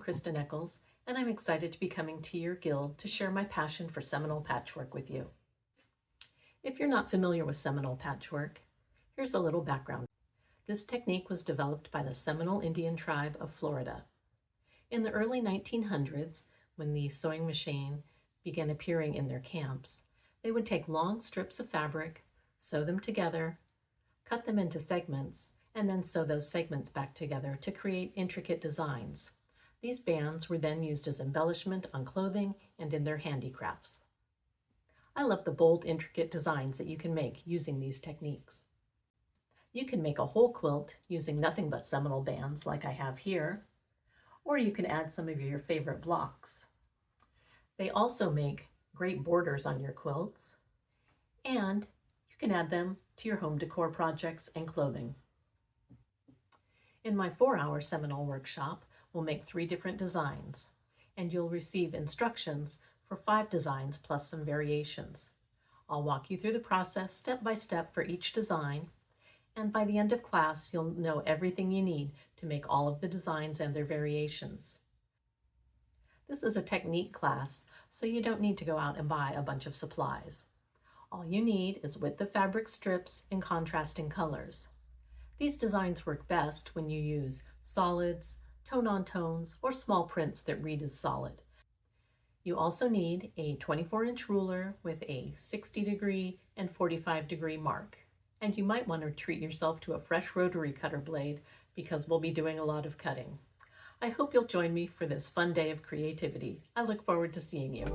Krista Nichols, and I'm excited to be coming to your guild to share my passion for Seminole Patchwork with you. If you're not familiar with Seminole Patchwork, here's a little background. This technique was developed by the Seminole Indian tribe of Florida. In the early 1900s, when the sewing machine began appearing in their camps, they would take long strips of fabric, sew them together, cut them into segments, and then sew those segments back together to create intricate designs. These bands were then used as embellishment on clothing and in their handicrafts. I love the bold, intricate designs that you can make using these techniques. You can make a whole quilt using nothing but Seminole bands like I have here, or you can add some of your favorite blocks. They also make great borders on your quilts, and you can add them to your home decor projects and clothing. In my 4-hour Seminole workshop, we'll make 3 different designs, and you'll receive instructions for 5 designs plus some variations. I'll walk you through the process step by step for each design, and by the end of class, you'll know everything you need to make all of the designs and their variations. This is a technique class, so you don't need to go out and buy a bunch of supplies. All you need is width of fabric strips and contrasting colors. These designs work best when you use solids, tone-on tones, or small prints that read as solid. You also need a 24-inch ruler with a 60-degree and 45-degree mark. And you might want to treat yourself to a fresh rotary cutter blade because we'll be doing a lot of cutting. I hope you'll join me for this fun day of creativity. I look forward to seeing you.